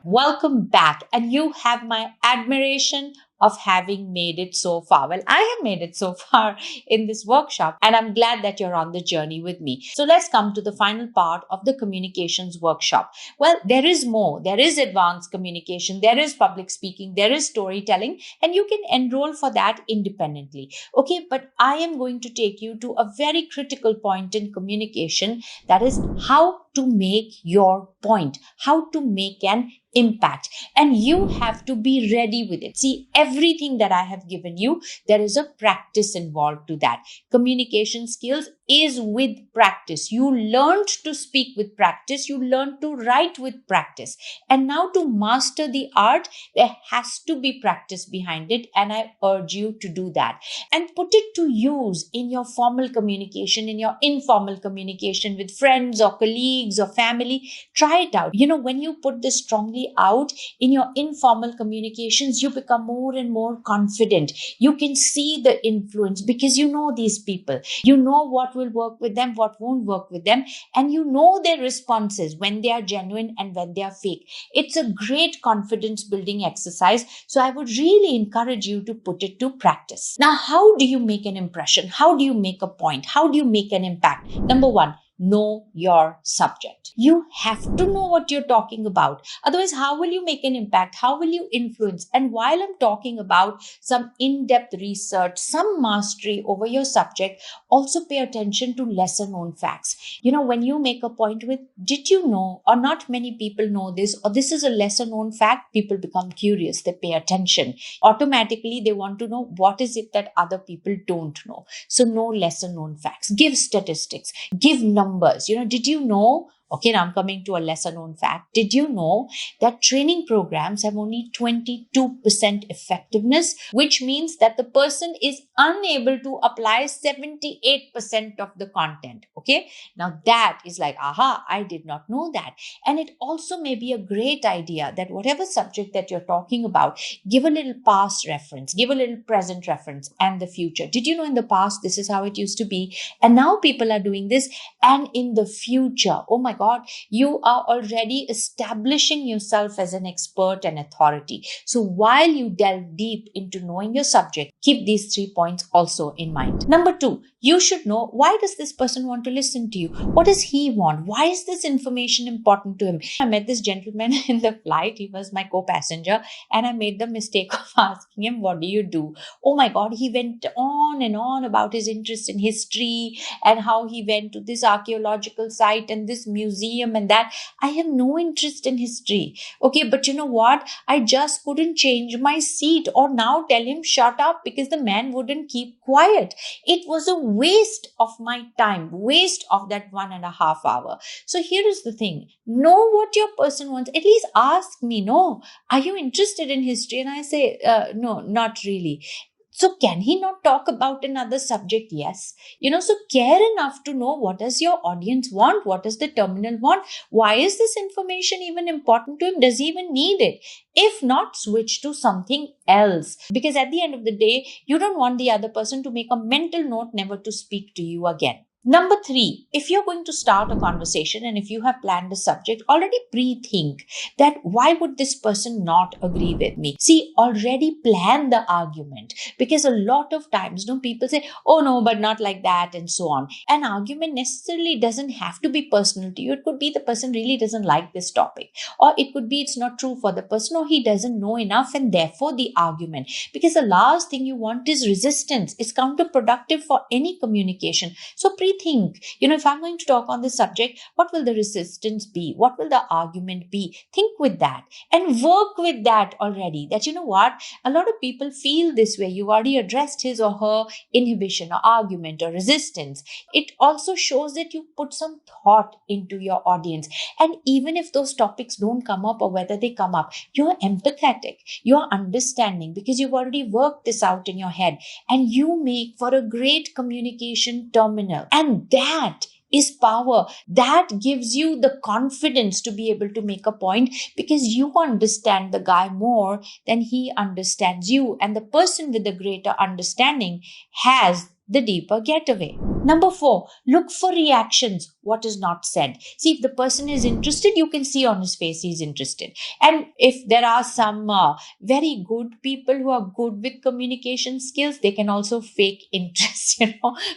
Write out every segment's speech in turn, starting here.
Welcome back, and you have my admiration of having made it so far. Well, I have made it so far in this workshop, and I'm glad that you're on the journey with me. So let's come to the final part of the communications workshop. Well, there is more. There is advanced communication, there is public speaking, there is storytelling, and you can enroll for that independently. Okay, but I am going to take you to a very critical point in communication, that is how to make your point, how to make an impact, and you have to be ready with it. See, everything that I have given you, there is a practice involved to that. Communication skills is with practice. You learned to speak with practice, you learned to write with practice, and now to master the art, there has to be practice behind it, and I urge you to do that and put it to use in your formal communication, in your informal communication with friends or colleagues or family. Try it out. When you put this strongly out in your informal communications, you become more and more confident. You can see the influence because you know these people. You know what will work with them, what won't work with them, and you know their responses when they are genuine and when they are fake. It's a great confidence building exercise. So I would really encourage you to put it to practice. Now, how do you make an impression? How do you make a point? How do you make an impact? Number one, know your subject. You have to know what you're talking about. Otherwise, how will you make an impact? How will you influence? And while I'm talking about some in-depth research, some mastery over your subject, also pay attention to lesser known facts. When you make a point with, did you know, or not many people know this, or this is a lesser known fact, people become curious. They pay attention. Automatically, they want to know what is it that other people don't know. So know lesser known facts. Give statistics. Give numbers. Did you know? Okay, now I'm coming to a lesser known fact. Did you know that training programs have only 22% effectiveness, which means that the person is unable to apply 78% of the content? Okay, now that is like, aha, I did not know that. And it also may be a great idea that whatever subject that you're talking about, give a little past reference, give a little present reference, and the future. Did you know in the past, this is how it used to be? And now people are doing this. And in the future, oh my God, you are already establishing yourself as an expert and authority. So while you delve deep into knowing your subject, keep these 3 points also in mind. Number 2, you should know, why does this person want to listen to you? What does he want? Why is this information important to him? I met this gentleman in the flight. He was my co-passenger, and I made the mistake of asking him, what do you do? Oh my God, he went on and on about his interest in history and how he went to this archaeological site and this museum and that. I have no interest in history. Okay, but you know what? I just couldn't change my seat or now tell him shut up because the man wouldn't keep quiet. It was a waste of my time, waste of that 1.5 hours. So here is the thing. Know what your person wants. At least ask me, no, are you interested in history? And I say, no, not really. So can he not talk about another subject? Yes. So care enough to know, what does your audience want? What does the terminal want? Why is this information even important to him? Does he even need it? If not, switch to something else. Because at the end of the day, you don't want the other person to make a mental note never to speak to you again. Number 3, if you're going to start a conversation and if you have planned a subject, already pre-think that why would this person not agree with me? See, already plan the argument, because a lot of times, people say, oh no, but not like that, and so on. An argument necessarily doesn't have to be personal to you. It could be the person really doesn't like this topic, or it could be it's not true for the person, or he doesn't know enough, and therefore the argument. Because the last thing you want is resistance. It's counterproductive for any communication. So think, if I'm going to talk on this subject, what will the resistance be? What will the argument be? Think with that and work with that already. That, what? A lot of people feel this way. You've already addressed his or her inhibition or argument or resistance. It also shows that you put some thought into your audience. And even if those topics don't come up, or whether they come up, you're empathetic, you're understanding, because you've already worked this out in your head, and you make for a great communication terminal. And that is power. That gives you the confidence to be able to make a point, because you understand the guy more than he understands you. And the person with the greater understanding has the deeper getaway. Number 4, look for reactions. What is not said. See, if the person is interested, you can see on his face he's interested. And if there are some very good people who are good with communication skills, they can also fake interest,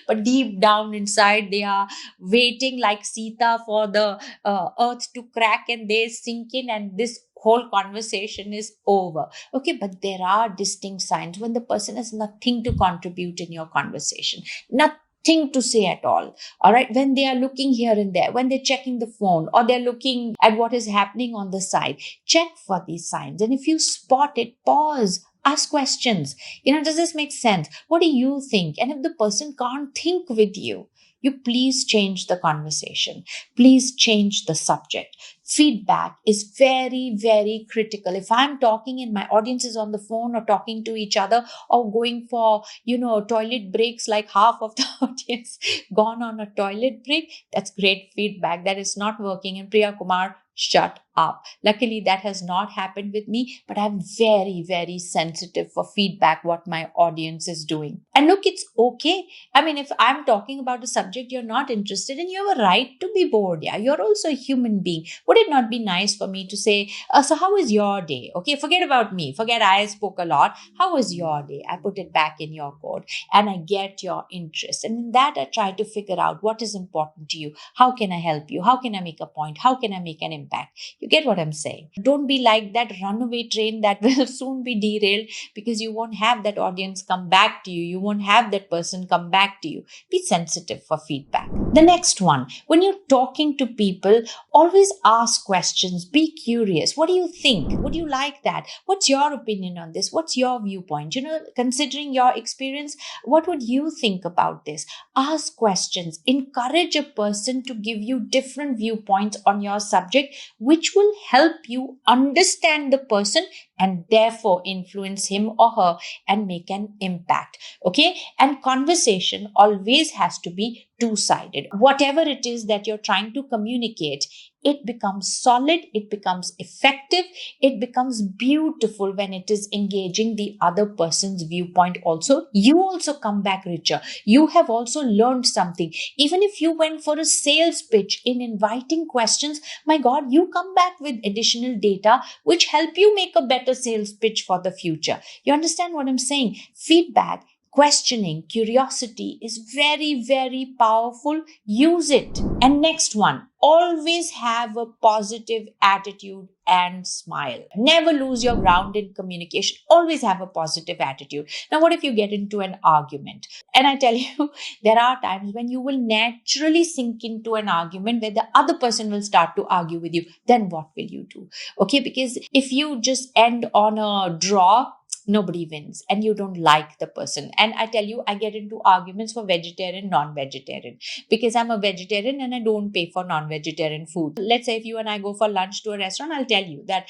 but deep down inside, they are waiting like Sita for the earth to crack and they sink in, and this whole conversation is over. Okay, but there are distinct signs when the person has nothing to contribute in your conversation, nothing to say at all. All right, when they are looking here and there, when they're checking the phone, or they're looking at what is happening on the side, check for these signs. And if you spot it, pause. Ask questions. Does this make sense? What do you think? And if the person can't think with you, you please change the conversation. Please change the subject. Feedback is very, very critical. If I'm talking and my audience is on the phone or talking to each other or going for, toilet breaks, like half of the audience gone on a toilet break, that's great feedback. That is not working. And Priya Kumar, shut up. Luckily, that has not happened with me, but I'm very, very sensitive for feedback, what my audience is doing. And look, it's okay. I mean, if I'm talking about a subject you're not interested in, you have a right to be bored. Yeah, you're also a human being. Would it not be nice for me to say, so how was your day? Okay, forget about me. Forget I spoke a lot. How was your day? I put it back in your code and I get your interest. And in that, I try to figure out what is important to you. How can I help you? How can I make a point? How can I make an impact? You get what I'm saying? Don't be like that runaway train that will soon be derailed, because you won't have that audience come back to you. You won't have that person come back to you. Be sensitive for feedback. The next one, when you're talking to people, always ask questions. Be curious. What do you think? Would you like that? What's your opinion on this? What's your viewpoint? Considering your experience, what would you think about this? Ask questions. Encourage a person to give you different viewpoints on your subject, which will help you understand the person and therefore influence him or her and make an impact. Okay. And conversation always has to be two-sided. Whatever it is that you're trying to communicate, it becomes solid, it becomes effective, it becomes beautiful when it is engaging the other person's viewpoint also. You also come back richer. You have also learned something. Even if you went for a sales pitch in inviting questions, my God, you come back with additional data which help you make a better sales pitch for the future. You understand what I'm saying? Feedback, questioning, curiosity is very, very powerful. Use it. And next one, always have a positive attitude and smile. Never lose your ground in communication. Always have a positive attitude. Now, what if you get into an argument? And I tell you, there are times when you will naturally sink into an argument where the other person will start to argue with you. Then what will you do? Okay, because if you just end on a draw, nobody wins and you don't like the person. And I tell you, I get into arguments for vegetarian, non-vegetarian, because I'm a vegetarian and I don't pay for non-vegetarian food. Let's say if you and I go for lunch to a restaurant, I'll tell you that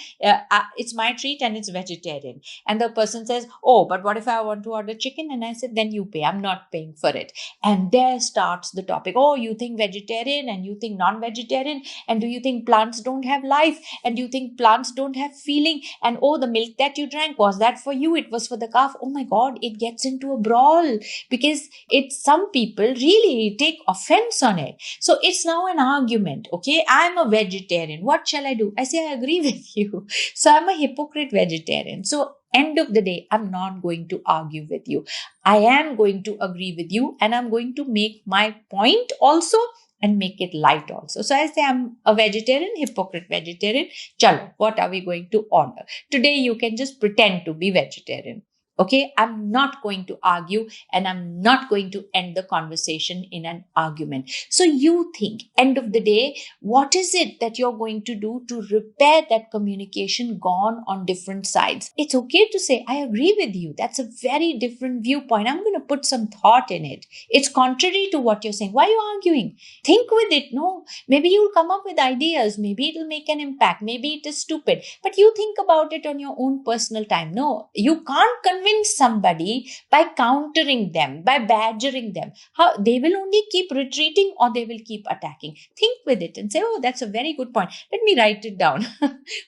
it's my treat and it's vegetarian. And the person says, oh, but what if I want to order chicken? And I said, then you pay. I'm not paying for it. And there starts the topic. Oh, you think vegetarian and you think non-vegetarian? And do you think plants don't have life? And do you think plants don't have feeling? And oh, the milk that you drank, was that for you? It was for the calf. Oh my God, it gets into a brawl because some people really take offense on it. So it's now an argument. Okay, I'm a vegetarian. What shall I do? I say, I agree with you. So I'm a hypocrite vegetarian. So end of the day, I'm not going to argue with you. I am going to agree with you and I'm going to make my point also and make it light also. So I say I'm a vegetarian, hypocrite vegetarian. Chalo, what are we going to order? Today you can just pretend to be vegetarian. Okay, I'm not going to argue and I'm not going to end the conversation in an argument. So you think, end of the day, what is it that you're going to do to repair that communication gone on different sides? It's okay to say, I agree with you. That's a very different viewpoint. I'm going to put some thought in it. It's contrary to what you're saying. Why are you arguing? Think with it. No, maybe you'll come up with ideas. Maybe it'll make an impact. Maybe it is stupid. But you think about it on your own personal time. No, you can't convince convince somebody by countering them, by badgering them, how they will only keep retreating or they will keep attacking. Think with it and say, oh, that's a very good point. Let me write it down.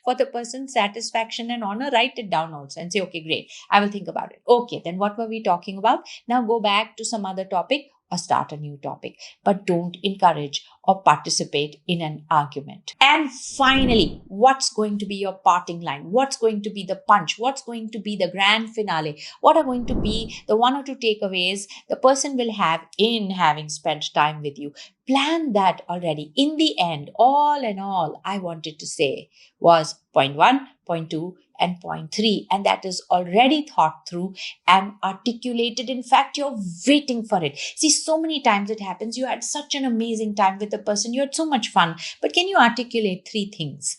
For the person's satisfaction and honor, write it down also and say, okay, great. I will think about it. Okay, then what were we talking about? Now go back to some other topic or start a new topic, but don't encourage or participate in an argument. And finally, what's going to be your parting line? What's going to be the punch? What's going to be the grand finale? What are going to be the one or two takeaways the person will have in having spent time with you? Plan that already. In the end, all in all, I wanted to say was point 1, point 2, and point 3. And that is already thought through and articulated. In fact, you're waiting for it. See, so many times it happens. You had such an amazing time with the person. You had so much fun. But can you articulate 3 things?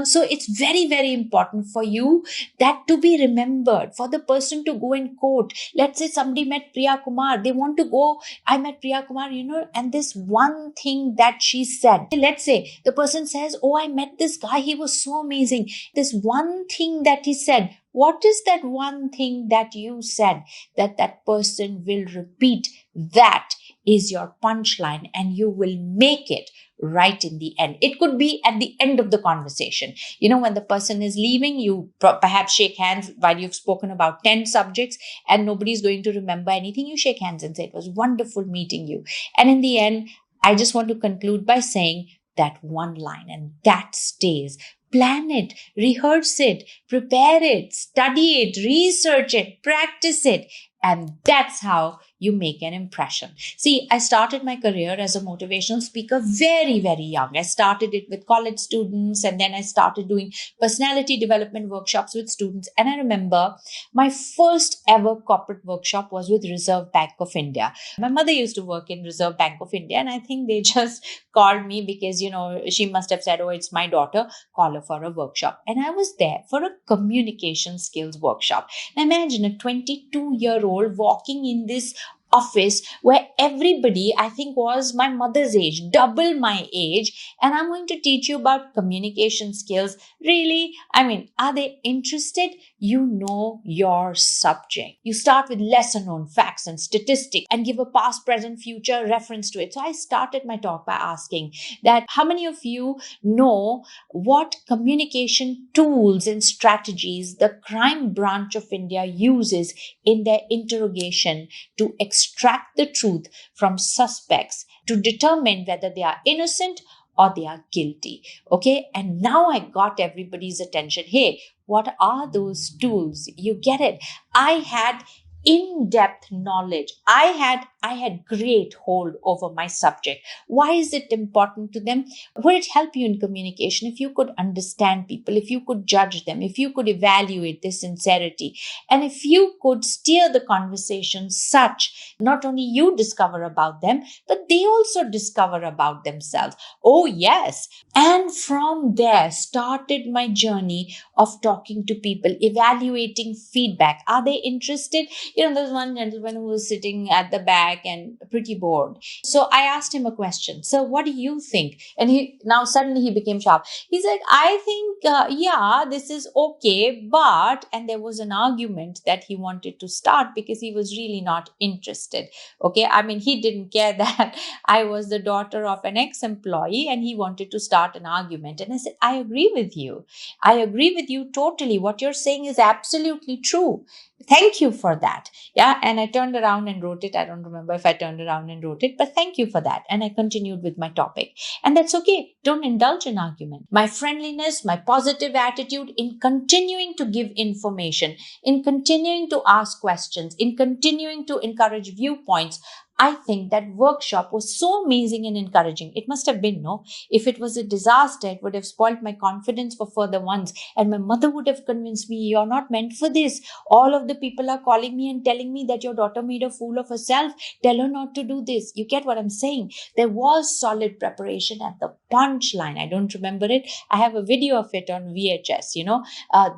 So it's very, very important for you that to be remembered, for the person to go and quote. Let's say somebody met Priya Kumar. They want to go, I met Priya Kumar, and this one thing that she said. Let's say the person says, oh, I met this guy. He was so amazing. This one thing that he said. What is that one thing that you said that person will repeat? That is your punchline, and you will make it right in the end. It could be at the end of the conversation. When the person is leaving, you perhaps shake hands while you've spoken about 10 subjects and nobody's going to remember anything. You shake hands and say, it was wonderful meeting you. And in the end, I just want to conclude by saying that one line, and that stays. Plan it, rehearse it, prepare it, study it, research it, practice it. And that's how you make an impression. See, I started my career as a motivational speaker very, very young. I started it with college students, and then I started doing personality development workshops with students. And I remember my first ever corporate workshop was with Reserve Bank of India. My mother used to work in Reserve Bank of India, and I think they just called me because, she must have said, oh, it's my daughter, call her for a workshop. And I was there for a communication skills workshop. Now imagine a 22-year-old walking in this office where everybody, I think, was my mother's age, double my age, and I'm going to teach you about communication skills. Really? Are they interested? You know your subject. You start with lesser known facts and statistics and give a past, present, future reference to it. So I started my talk by asking that how many of you know what communication tools and strategies the crime branch of India uses in their interrogation to extract the truth from suspects to determine whether they are innocent or they are guilty. Okay. And now I got everybody's attention. Hey, what are those tools? You get it. I had in-depth knowledge. I had great hold over my subject. Why is it important to them? Would it help you in communication if you could understand people, if you could judge them, if you could evaluate their sincerity, and if you could steer the conversation such not only you discover about them, but they also discover about themselves. Oh, yes. And from there started my journey of talking to people, evaluating feedback. Are they interested? There's one gentleman who was sitting at the back and pretty bored. So I asked him a question. So what do you think? And now suddenly he became sharp. He said, I think, yeah, this is okay, but, and there was an argument that he wanted to start because he was really not interested. Okay. He didn't care that I was the daughter of an ex-employee and he wanted to start an argument. And I said, I agree with you. I agree with you totally. What you're saying is absolutely true. Thank you for that. Yeah. And I turned around and wrote it. I don't remember if I turned around and wrote it, but thank you for that. And I continued with my topic. And that's okay. Don't indulge in argument. My friendliness, my positive attitude in continuing to give information, in continuing to ask questions, in continuing to encourage viewpoints. I think that workshop was so amazing and encouraging. It must have been, no? If it was a disaster, it would have spoiled my confidence for further ones. And my mother would have convinced me, you're not meant for this. All of the people are calling me and telling me that your daughter made a fool of herself. Tell her not to do this. You get what I'm saying? There was solid preparation at the punchline. I don't remember it. I have a video of it on VHS,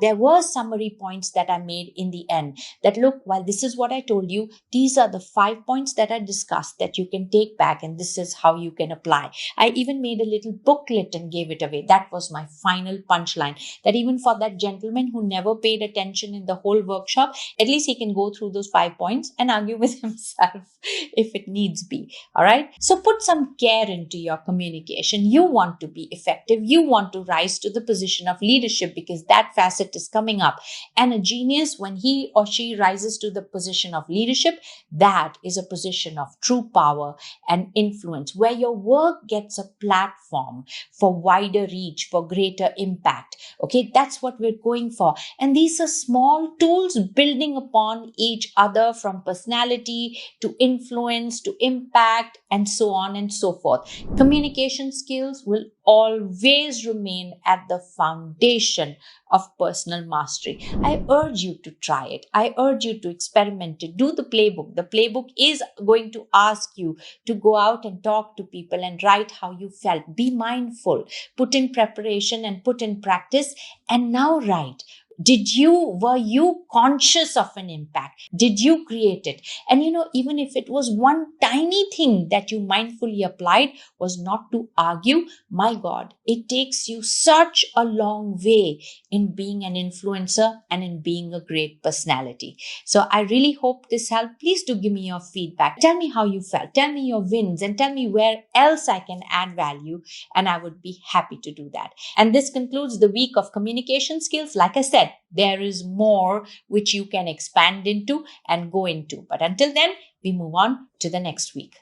There were summary points that I made in the end. That look, while this is what I told you, these are the 5 points that I discussed that you can take back, and this is how you can apply. I even made a little booklet and gave it away. That was my final punchline, that even for that gentleman who never paid attention in the whole workshop, at least he can go through those 5 points and argue with himself if it needs be. All right. So put some care into your communication. You want to be effective. You want to rise to the position of leadership because that facet is coming up. And a genius, when he or she rises to the position of leadership, that is a position of true power and influence, where your work gets a platform for wider reach, for greater impact. Okay, that's what we're going for. And these are small tools building upon each other, from personality to influence to impact and so on and so forth. Communication skills will always remain at the foundation of personal mastery. I urge you to try it. I urge you to experiment it. Do the playbook. The playbook is going to ask you to go out and talk to people and write how you felt. Be mindful. Put in preparation and put in practice, and now write. Were you conscious of an impact? Did you create it? And even if it was one tiny thing that you mindfully applied, was not to argue, my God, it takes you such a long way in being an influencer and in being a great personality. So I really hope this helped. Please do give me your feedback. Tell me how you felt. Tell me your wins and tell me where else I can add value. And I would be happy to do that. And this concludes the week of communication skills. Like I said, there is more which you can expand into and go into. But until then, we move on to the next week.